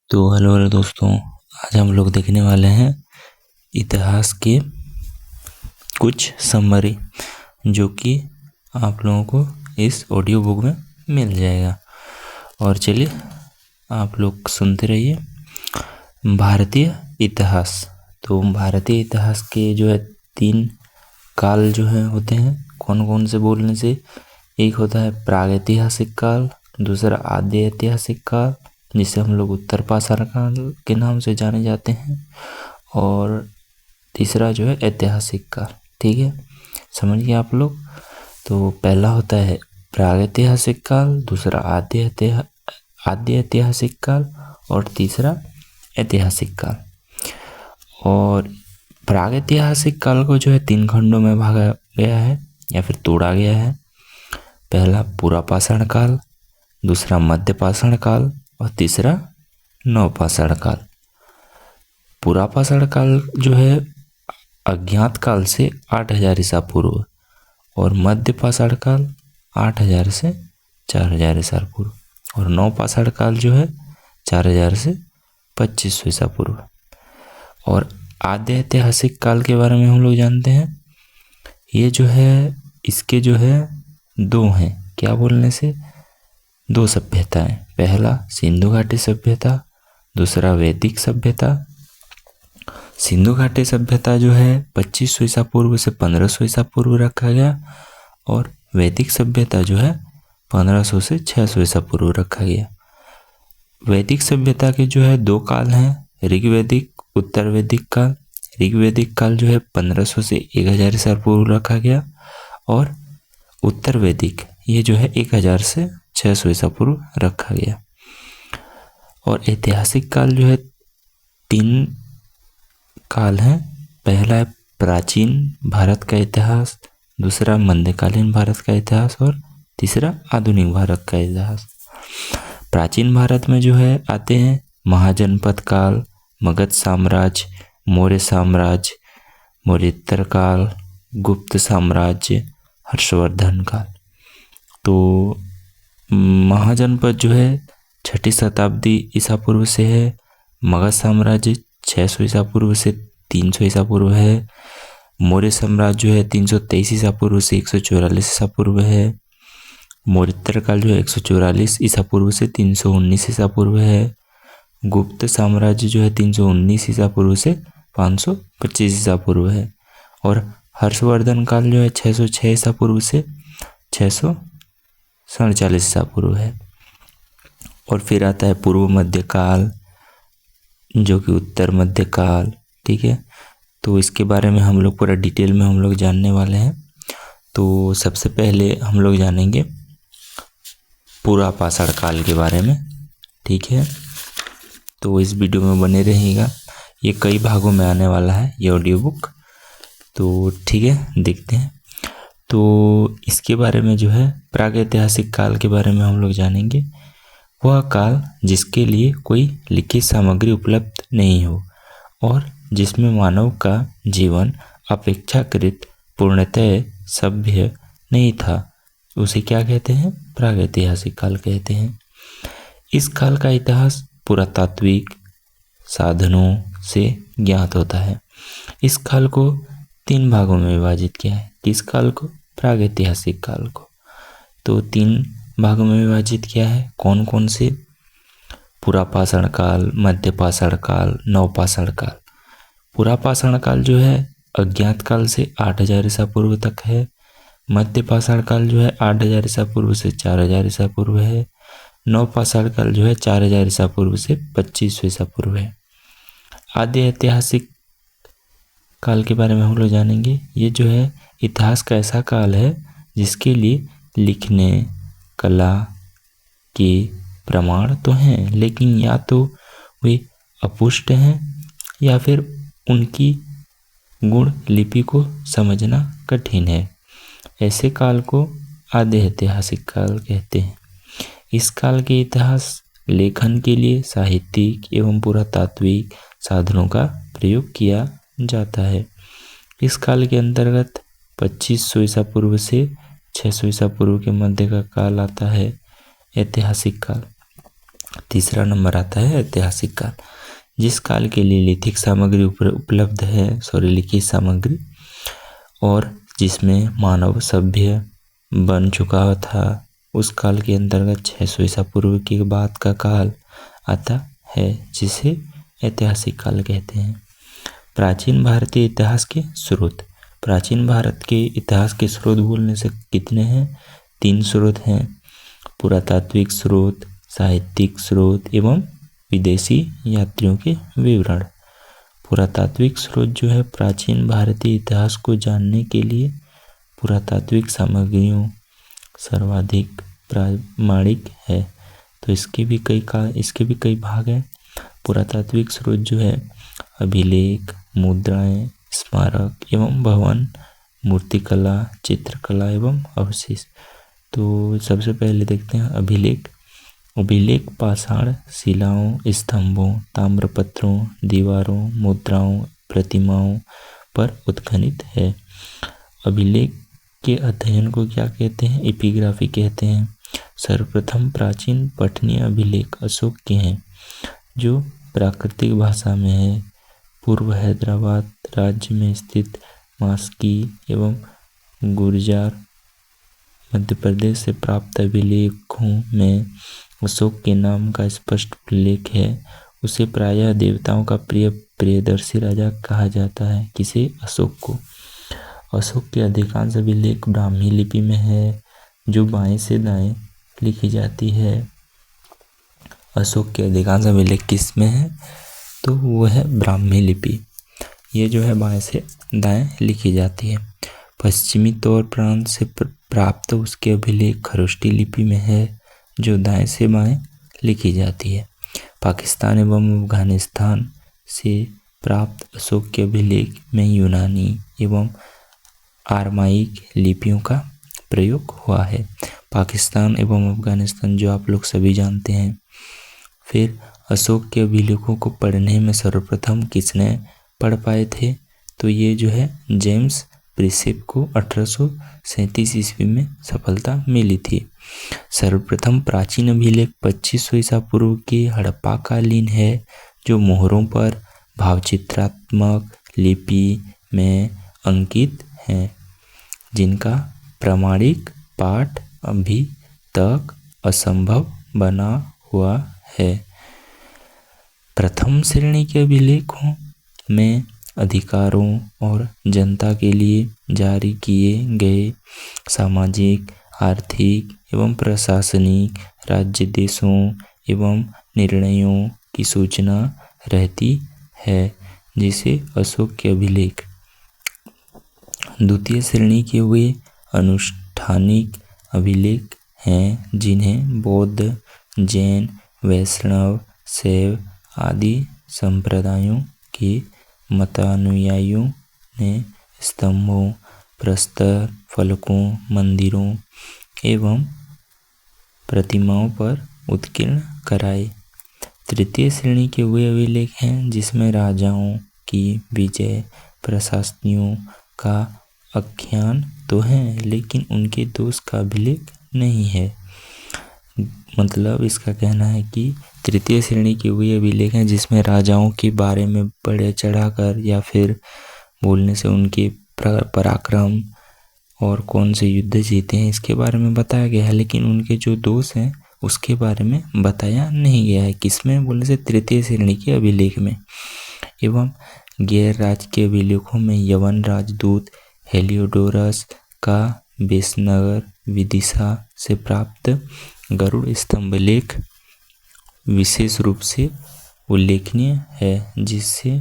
तो हेलो दोस्तों, आज हम लोग देखने वाले हैं इतिहास के कुछ समरी, जो कि आप लोगों को इस ऑडियो बुक में मिल जाएगा। और चलिए आप लोग सुनते रहिए। भारतीय इतिहास। तो भारतीय इतिहास के जो है 3 काल जो है होते हैं। कौन कौन से बोलने से? एक होता है प्रागैतिहासिक काल, दूसरा आद्य ऐतिहासिक काल जिसे हम लोग उत्तर पाषाण काल के नाम से जाने जाते हैं, और तीसरा जो है ऐतिहासिक काल। ठीक है, समझिए आप लोग। तो पहला होता है प्रागैतिहासिक काल, दूसरा आद्य ऐतिहासिक काल और तीसरा ऐतिहासिक काल। और प्रागैतिहासिक काल को जो है 3 खंडों में भागा गया है या फिर तोड़ा गया है। पहला पुरापाषाण काल, दूसरा मध्यपाषाण काल और तीसरा नवपाषाण काल। पुरापाषाण काल जो है अज्ञात काल से 8000 ईसा पूर्व, और मध्यपाषाण काल 8000 से 4000 ईसा पूर्व, और नवपाषाण काल जो है 4000 से 2500 ईसा पूर्व। और आद्य ऐतिहासिक काल के बारे में हम लोग जानते हैं। ये जो है इसके जो है 2 हैं, क्या बोलने से 2 सभ्यताएं। पहला सिंधु घाटी सभ्यता, दूसरा वैदिक सभ्यता। सिंधु घाटी सभ्यता जो है 2500 ईसा पूर्व से 1500 ईसा पूर्व रखा गया, और वैदिक सभ्यता जो है 1500 से 600 ईसा पूर्व रखा गया। वैदिक सभ्यता के जो है 2 काल हैं, ऋग्वैदिक, उत्तर वैदिक काल। ऋग्वैदिक काल जो है 1500 से 1000 ईसा पूर्व रखा गया, और उत्तर वैदिक ये जो है 1000 से 600 ईसा पूर्व रखा गया। और ऐतिहासिक काल जो है 3 काल हैं। पहला है प्राचीन भारत का इतिहास, दूसरा मध्यकालीन भारत का इतिहास और तीसरा आधुनिक भारत का इतिहास। प्राचीन भारत में जो है आते हैं महाजनपद काल, मगध साम्राज्य, मौर्य साम्राज्य, मौर्योत्तर काल, गुप्त साम्राज्य, हर्षवर्धन काल। तो महाजनपद जो है 6ठी शताब्दी ईसा पूर्व से है। मगध साम्राज्य 600 ईसा पूर्व से 300 ईसा पूर्व है। मौर्य साम्राज्य जो है 323 ईसा पूर्व से 144 ईसा पूर्व है। मौर्योत्तर काल जो है 144 ईसा पूर्व से 319 ईसा पूर्व है। गुप्त साम्राज्य जो है 319 ईसा पूर्व से 525 ईसा पूर्व है। और हर्षवर्धन काल जो है 606 ईसा पूर्व से 647 ईसा पूर्व है। और फिर आता है पूर्व मध्य काल, जो कि उत्तर मध्य काल। ठीक है, तो इसके बारे में हम लोग पूरा डिटेल में हम लोग जानने वाले हैं। तो सबसे पहले हम लोग जानेंगे पुरापाषाण काल के बारे में। ठीक है, तो इस वीडियो में बने रहिएगा। ये कई भागों में आने वाला है ये ऑडियो बुक। तो ठीक है, देखते हैं। तो इसके बारे में जो है प्रागैतिहासिक काल के बारे में हम लोग जानेंगे। वह काल जिसके लिए कोई लिखित सामग्री उपलब्ध नहीं हो और जिसमें मानव का जीवन अपेक्षाकृत पूर्णतः सभ्य नहीं था, उसे क्या कहते हैं? प्रागैतिहासिक काल कहते हैं। इस काल का इतिहास पुरातात्विक साधनों से ज्ञात होता है। इस काल को 3 भागों में विभाजित किया है। किस काल को? प्रागैतिहासिक काल को। तो 3 भागों में विभाजित किया है। कौन कौन से? पुरापाषाण काल, मध्यपाषाण काल, नवपाषाण काल। पुरापाषाण काल जो है अज्ञात काल से 8000 ईसा पूर्व तक है। मध्यपाषाण काल जो है 8000 ईसा पूर्व से 4000 ईसा पूर्व है। नवपाषाण काल जो है 4000 ईसा पूर्व से 2500 ईसा पूर्व है। आद्य ऐतिहासिक काल के बारे में हम लोग जानेंगे। ये जो है इतिहास का ऐसा काल है जिसके लिए लिखने कला के प्रमाण तो हैं, लेकिन या तो वे अपुष्ट हैं या फिर उनकी गुण लिपि को समझना कठिन है। ऐसे काल को आद्य ऐतिहासिक काल कहते हैं। इस काल के इतिहास लेखन के लिए साहित्यिक एवं पुरातात्विक साधनों का प्रयोग किया जाता है। इस काल के अंतर्गत 2500 ईसा पूर्व से 600 ईसा पूर्व के मध्य का काल आता है ऐतिहासिक काल। तीसरा नंबर आता है ऐतिहासिक काल, जिस काल के लिए लिखित सामग्री उपलब्ध है, लिखित सामग्री, और जिसमें मानव सभ्य बन चुका था, उस काल के अंतर्गत 600 ईसा पूर्व के बाद का काल आता है, जिसे ऐतिहासिक काल कहते हैं। प्राचीन भारतीय इतिहास के स्रोत। प्राचीन भारत के इतिहास के स्रोत बोलने से कितने हैं? 3 स्रोत हैं, पुरातात्विक स्रोत, साहित्यिक स्रोत एवं विदेशी यात्रियों के विवरण। पुरातात्विक स्रोत जो है प्राचीन भारतीय इतिहास को जानने के लिए पुरातात्विक सामग्रियों सर्वाधिक प्रामाणिक है। तो इसके भी कई भाग हैं। पुरातात्विक स्रोत जो है अभिलेख, मुद्राएं, स्मारक एवं भवन, मूर्तिकला, चित्रकला एवं अवशेष। तो सबसे पहले देखते हैं अभिलेख। अभिलेख पाषाण शिलाओं, स्तंभों, ताम्रपत्रों, दीवारों, मुद्राओं, प्रतिमाओं पर उत्खनित है। अभिलेख के अध्ययन को क्या कहते हैं? एपिग्राफी कहते हैं। सर्वप्रथम प्राचीन पठनीय अभिलेख अशोक के हैं, जो प्राकृतिक भाषा में है। पूर्व हैदराबाद राज्य में स्थित मास्की एवं गुर्जार मध्य प्रदेश से प्राप्त अभिलेखों में अशोक के नाम का स्पष्ट उल्लेख है। उसे प्रायः देवताओं का प्रियदर्शी राजा कहा जाता है। किसे? अशोक को। अशोक के अधिकांश अभिलेख ब्राह्मी लिपि में है, जो बाएं से दाएं लिखी जाती है। अशोक के अधिकांश अभिलेख किस में है? तो वो है ब्राह्मी लिपि। ये जो है बाएं से दाएं लिखी जाती है। पश्चिमी तौर प्रांत से प्राप्त उसके अभिलेख खरोष्टी लिपि में है, जो दाएं से बाएं लिखी जाती है। पाकिस्तान एवं अफगानिस्तान से प्राप्त अशोक के अभिलेख में यूनानी एवं आरमाइक लिपियों का प्रयोग हुआ है। पाकिस्तान एवं अफगानिस्तान जो आप लोग सभी जानते हैं। फिर अशोक के अभिलेखों को पढ़ने में सर्वप्रथम किसने पढ़ पाए थे? तो ये जो है जेम्स प्रिसेप को 1837 ईस्वी में सफलता मिली थी। सर्वप्रथम प्राचीन अभिलेख 2500 ईसा पूर्व के हड़प्पा कालीन है, जो मोहरों पर भावचित्रात्मक लिपि में अंकित हैं, जिनका प्रामाणिक पाठ अभी तक असंभव बना हुआ है। प्रथम श्रेणी के अभिलेखों में अधिकारों और जनता के लिए जारी किए गए सामाजिक, आर्थिक एवं प्रशासनिक राज्य देशों एवं निर्णयों की सूचना रहती है, जिसे अशोक के अभिलेख। द्वितीय श्रेणी के वे अनुष्ठानिक अभिलेख हैं, जिन्हें बौद्ध, जैन, वैष्णव, शैव आदि संप्रदायों के मतानुयायियों ने स्तंभों, प्रस्तर फलकों, मंदिरों एवं प्रतिमाओं पर उत्कीर्ण कराए। तृतीय श्रेणी के वे अभिलेख हैं जिसमें राजाओं की विजय, प्रशस्तियों का आख्यान तो है, लेकिन उनके दोष का अभिलेख नहीं है। मतलब इसका कहना है कि तृतीय श्रेणी के वे अभिलेख हैं जिसमें राजाओं के बारे में बढ़े चढ़ाकर या फिर बोलने से उनके पराक्रम और कौन से युद्ध जीते हैं इसके बारे में बताया गया है, लेकिन उनके जो दोष हैं उसके बारे में बताया नहीं गया है। किसमें? बोलने से तृतीय श्रेणी के अभिलेख में। एवं गैर राज के अभिलेखों में यवन राजदूत हेलियोडोरस का बेसनगर विदिशा से प्राप्त गरुड़ स्तंभ लेख विशेष रूप से उल्लेखनीय है, जिससे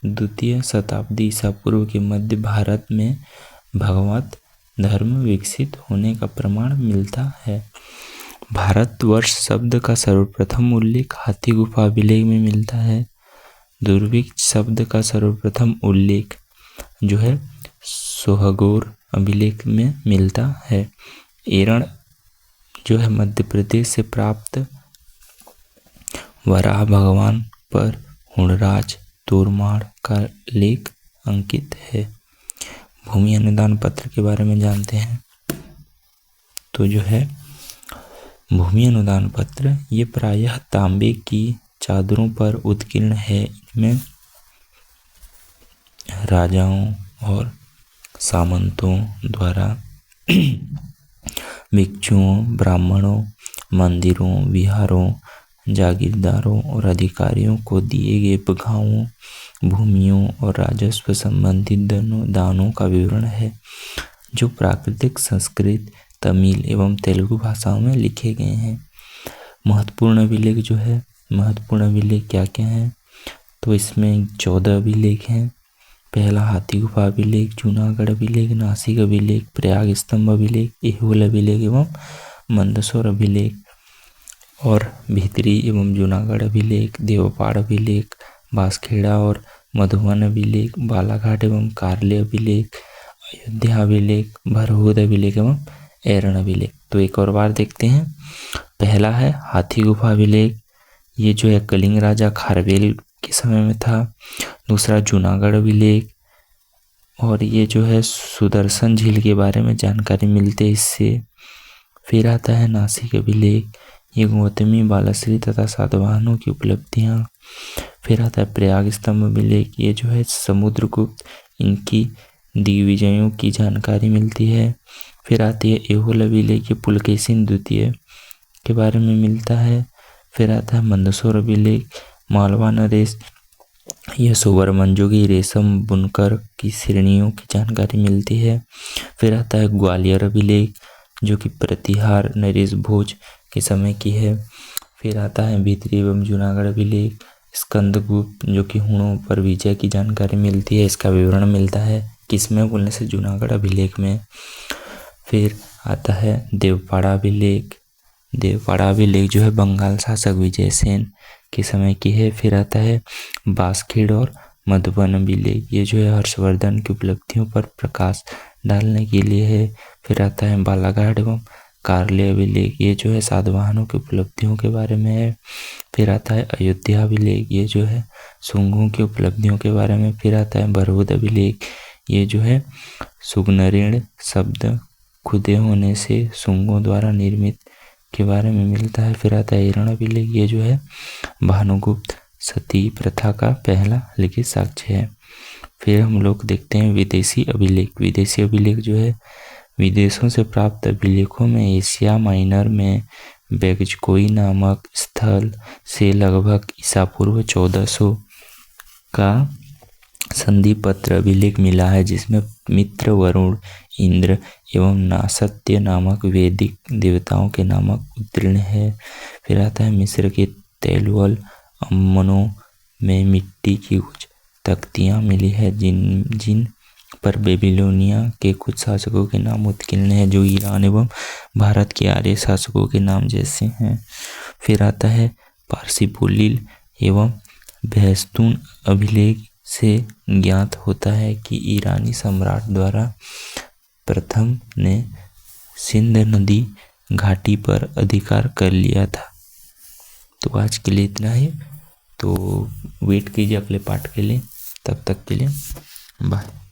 द्वितीय शताब्दी ईसा पूर्व के मध्य भारत में भगवत धर्म विकसित होने का प्रमाण मिलता है। भारतवर्ष शब्द का सर्वप्रथम उल्लेख हाथी गुफा अभिलेख में मिलता है। दुर्भिक्ष शब्द का सर्वप्रथम उल्लेख जो है सोहगोर अभिलेख में मिलता है। एरण जो है मध्य प्रदेश से प्राप्त वराह भगवान पर हुणराज तोरमाड़ का लेख अंकित है। भूमि अनुदान पत्र के बारे में जानते हैं तो जो है भूमि अनुदान पत्र ये प्रायः तांबे की चादरों पर उत्कीर्ण है। इनमें राजाओं और सामंतों द्वारा भिक्षुओं, ब्राह्मणों, मंदिरों, विहारों, जागीरदारों और अधिकारियों को दिए गए बगावों, भूमियों और राजस्व संबंधित दानों का विवरण है, जो प्राकृतिक, संस्कृत, तमिल एवं तेलुगु भाषाओं में लिखे गए हैं। महत्वपूर्ण अभिलेख जो है, महत्वपूर्ण अभिलेख क्या क्या हैं, तो इसमें 14 अभिलेख हैं। पहला हाथी गुफा अभिलेख, जूनागढ़ अभिलेख, नासिक अभिलेख, प्रयाग स्तंभ अभिलेख, ऐहोल अभिलेख एवं मंदसौर अभिलेख। और भीतरी एवं जूनागढ़ अभिलेख, देवपाड़ अभिलेख, बांसखेड़ा और मधुबन अभिलेख, बालाघाट एवं कार्ले अभिलेख, अयोध्या अभिलेख, भरहुद अभिलेख एवं ऐरण अभिलेख। तो एक और बार देखते हैं। पहला है हाथी गुफा अभिलेख, ये जो है कलिंग राजा खारवेल के समय में था। दूसरा जूनागढ़ अभिलेख, और ये जो है सुदर्शन झील के बारे में जानकारी मिलती है इससे। फिर आता है नासिक अभिलेख, ये गौतमी, बालाश्री तथा सातवाहनों की उपलब्धियाँ। फिर आता है प्रयाग स्तंभ अभिलेख, ये जो है समुद्रगुप्त, इनकी दिग्विजयों की जानकारी मिलती है। फिर आती है ऐहोल अभिलेख, ये पुलकेशिन द्वितीय के बारे में मिलता है। फिर आता है मंदसौर अभिलेख, मालवा नरेश, यह सुब्रमण्यम की रेशम बुनकर की श्रेणियों की जानकारी मिलती है। फिर आता है ग्वालियर अभिलेख, जो कि प्रतिहार नरेश भोज के समय की है। फिर आता है भीतरी एवं जूनागढ़ अभिलेख, स्कंदगुप्त, जो कि हुणों पर विजय की जानकारी मिलती है, इसका विवरण मिलता है किसमें बोलने से, जूनागढ़ अभिलेख में। फिर आता है देवपाड़ा अभिलेख, देवपाड़ा अभिलेख जो है बंगाल शासक विजयसेन के समय की है। फिर आता है बांसखेड़ और मधुबन अभिलेख, ये जो है हर्षवर्धन की उपलब्धियों पर प्रकाश डालने के लिए है। फिर आता है बालाघाट एवं कार्ले अभिलेख, ये जो है सातवाहनों की उपलब्धियों के बारे में है। फिर आता है अयोध्या अभिलेख, ये जो है शुंगों की उपलब्धियों के बारे में। फिर आता है भरहुद अभिलेख, ये जो है सुगनऋण शब्द खुदे होने से शुंगों द्वारा निर्मित के बारे में मिलता है। फिर आता है ऐरण अभिलेख, ये जो है भानुगुप्त सती प्रथा का पहला लिखित साक्ष्य है। फिर हम लोग देखते हैं विदेशी अभिलेख। विदेशी अभिलेख जो है विदेशों से प्राप्त अभिलेखों में एशिया माइनर में बेगजकोई नामक स्थल से लगभग ईसा पूर्व 1400 का संधि पत्र अभिलेख मिला है, जिसमें मित्र, वरुण, इंद्र एवं नासत्य नामक वैदिक देवताओं के नामक उत्तीर्ण है। फिर आता है मिस्र के तैलुअल अम्मनों में मिट्टी की कुछ तख्तियाँ मिली है, जिन पर बेबीलोनिया के कुछ शासकों के नाम उत्कीर्ण है, जो ईरान एवं भारत के आर्य शासकों के नाम जैसे हैं। फिर आता है पारसिपुलिल एवं बेहस्तून अभिलेख से ज्ञात होता है कि ईरानी सम्राट द्वारा प्रथम ने सिंध नदी घाटी पर अधिकार कर लिया था। तो आज के लिए इतना ही। तो वेट कीजिए अगले पार्ट के लिए, तब तक के लिए बाय।